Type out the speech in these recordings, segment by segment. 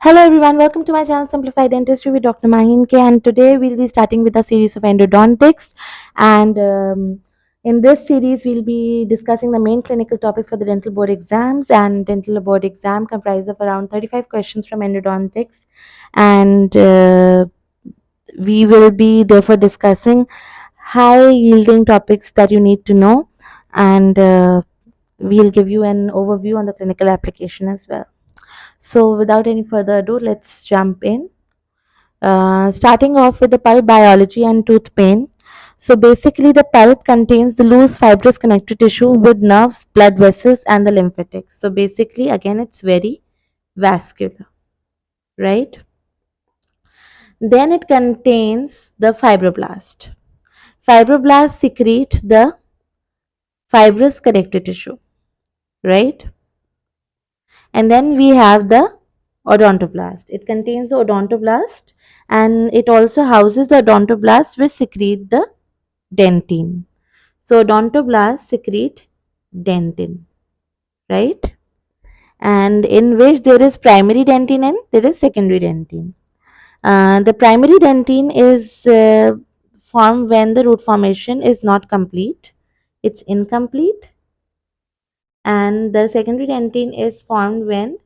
Hello everyone, welcome to my channel Simplified Dentistry with Dr. Maheen K, and today we'll be starting with a series of endodontics. And in this series, we'll be discussing the main clinical topics for the dental board exams. And dental board exam comprised of around 35 questions from endodontics, and we will be therefore discussing high yielding topics that you need to know, and we'll give you an overview on the clinical application as well. So, without any further ado, let's jump in. Starting off with the pulp biology and tooth pain. So, basically, the pulp contains the loose fibrous connective tissue with nerves, blood vessels, and the lymphatics. So, basically, again, it's very vascular, right? Then it contains the fibroblast. Fibroblasts secrete the fibrous connective tissue, right? And then we have the odontoblast. It contains the odontoblast, and it also houses the odontoblast which secrete the dentin. So odontoblast secrete dentin, right? And in which there is primary dentin and there is secondary dentin. The primary dentin is formed when the root formation is not complete. It's incomplete, and the secondary dentin is formed when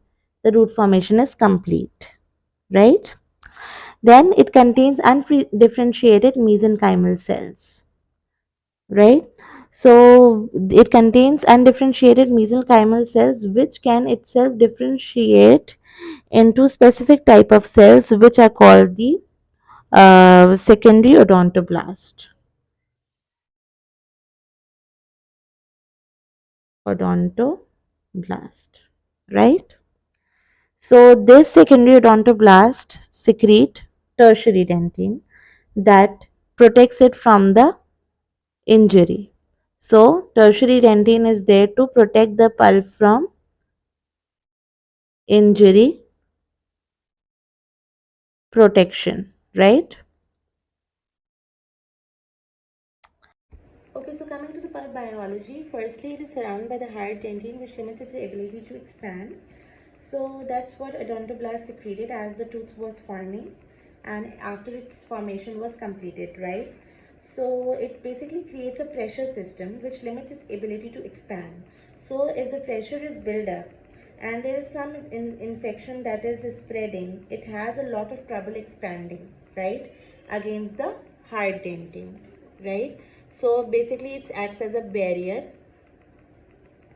the root formation is complete, right? Then it contains undifferentiated mesenchymal cells, right? So it contains undifferentiated mesenchymal cells which can itself differentiate into specific type of cells which are called the secondary odontoblast, right? So this secondary odontoblast secrete tertiary dentin that protects it from the injury. So tertiary dentin is there to protect the pulp from injury protection, right? Okay, so coming to the pulp biology, firstly it is surrounded by the hard dentin which limits its ability to expand. So that's what odontoblast secreted as the tooth was forming and after its formation was completed, right? So it basically creates a pressure system which limits its ability to expand. So if the pressure is built up and there is some infection that is spreading, it has a lot of trouble expanding, right, against the hard dentin, right? So basically it acts as a barrier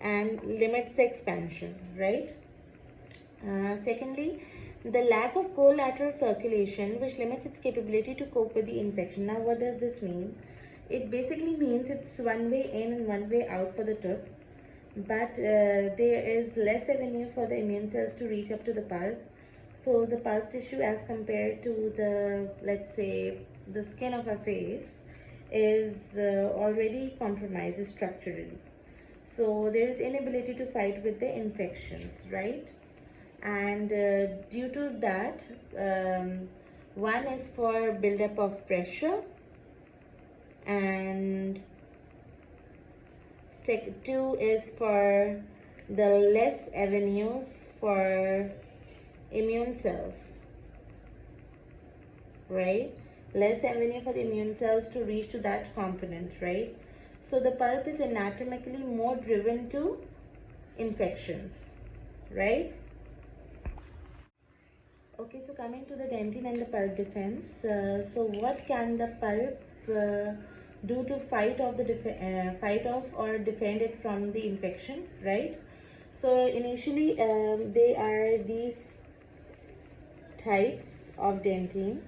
and limits the expansion, right? Secondly, the lack of collateral circulation, which limits its capability to cope with the infection. Now, what does this mean? It basically means it's one way in and one way out for the tooth, but there is less avenue for the immune cells to reach up to the pulp. So, the pulp tissue, as compared to the, let's say, the skin of a face, is already compromised structurally. So, there is inability to fight with the infections, right? And due to that, one is for buildup of pressure, and two is for the less avenues for immune cells, right? Less avenue for the immune cells to reach to that component, right? So the pulp is anatomically more driven to infections, right? Okay, so coming to the dentin and the pulp defense. So what can the pulp do to fight off or defend it from the infection, right? So initially, they are these types of dentin.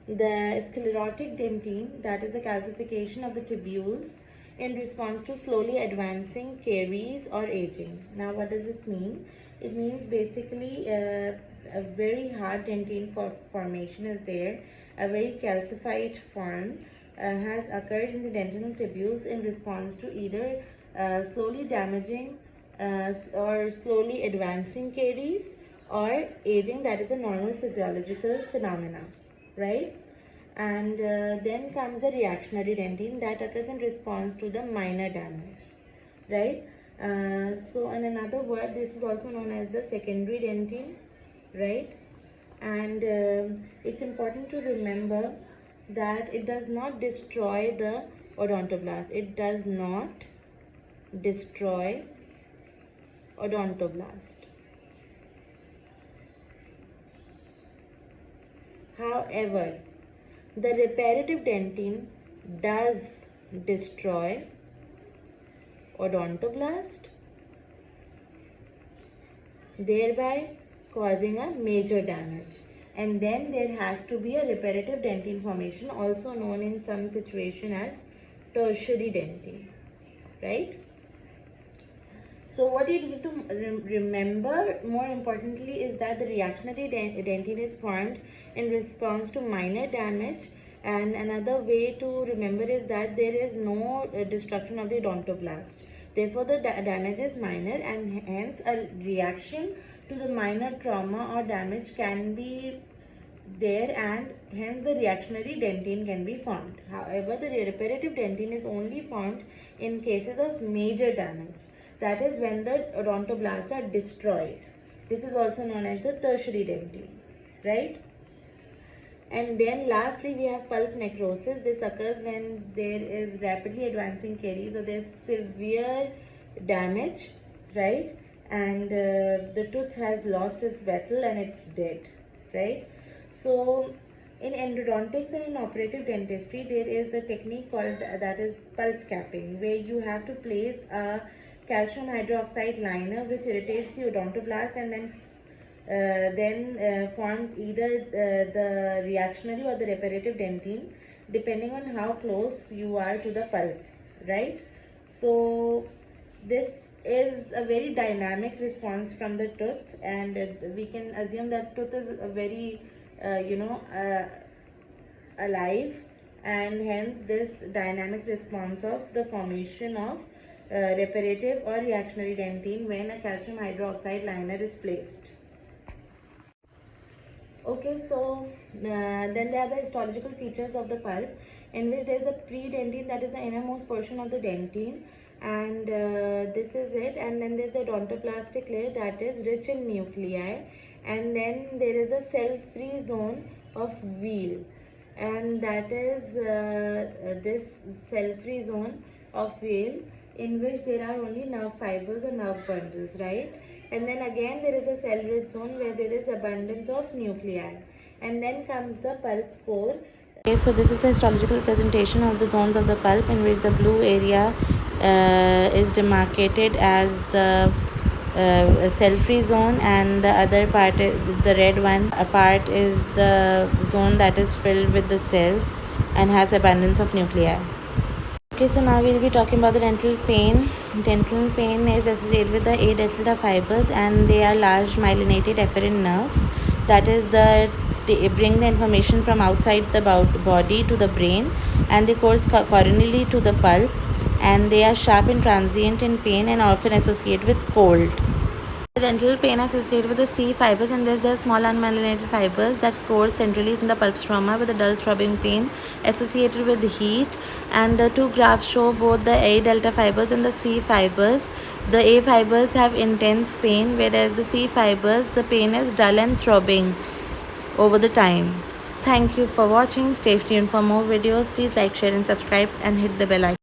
The sclerotic dentin, that is the calcification of the tubules in response to slowly advancing caries or aging. Now, what does this mean? It means basically a very hard dentin formation is there, a very calcified form has occurred in the dentinal tubules in response to either slowly damaging or slowly advancing caries or aging, that is a normal physiological phenomena, right? And then comes the reactionary dentin that occurs in response to the minor damage, right? So in another word, this is also known as the secondary dentin, right? and it's important to remember that it does not destroy the odontoblast. It does not destroy odontoblast. However, the reparative dentine does destroy odontoblast, thereby causing a major damage. And then there has to be a reparative dentine formation, also known in some situation as tertiary dentine, right? So what you need to remember more importantly is that the reactionary dentine is formed in response to minor damage, and another way to remember is that there is no destruction of the odontoblast. Therefore, the damage is minor, and hence a reaction to the minor trauma or damage can be there, and hence the reactionary dentine can be formed. However, the reparative dentine is only formed in cases of major damage. That is when the odontoblasts are destroyed. This is also known as the tertiary dentine, right? And then lastly we have pulp necrosis. This occurs when there is rapidly advancing caries or there is severe damage, right? And the tooth has lost its vessel and it's dead, right? So in endodontics and in operative dentistry, there is a technique called that is pulp capping, where you have to place a calcium hydroxide liner which irritates the odontoblast and then forms either the reactionary or the reparative dentine, depending on how close you are to the pulp, right? So this is a very dynamic response from the tooth, and we can assume that tooth is a very alive, and hence this dynamic response of the formation of reparative or reactionary dentine when a calcium hydroxide liner is placed. Okay, so then there are the histological features of the pulp, in which there is a pre-dentine, that is the innermost portion of the dentine, and this is it. And then there is the odontoplastic layer that is rich in nuclei, and then there is a cell-free zone of wheal, and that is this cell-free zone of wheal, in which there are only nerve fibers or nerve bundles, right? And then again there is a cell-rich zone where there is abundance of nuclei, and then comes the pulp core. Okay, so this is the histological presentation of the zones of the pulp, in which the blue area is demarcated as the cell-free zone, and the other part, the red one part, is the zone that is filled with the cells and has abundance of nuclei. Okay, so now we'll be talking about the dental pain. Dental pain is associated with the A delta fibers, and they are large myelinated efferent nerves. That is, they bring the information from outside the body to the brain, and they course coronally to the pulp, and they are sharp and transient in pain and often associated with cold. The dental pain associated with the C fibers, and there's the small unmyelinated fibers that course centrally in the pulp stroma with a dull throbbing pain associated with heat. And the two graphs show both the A delta fibers and the C fibers. The A fibers have intense pain, whereas the C fibers, the pain is dull and throbbing over the time. Thank you for watching. Stay tuned for more videos. Please like, share and subscribe, and hit the bell icon.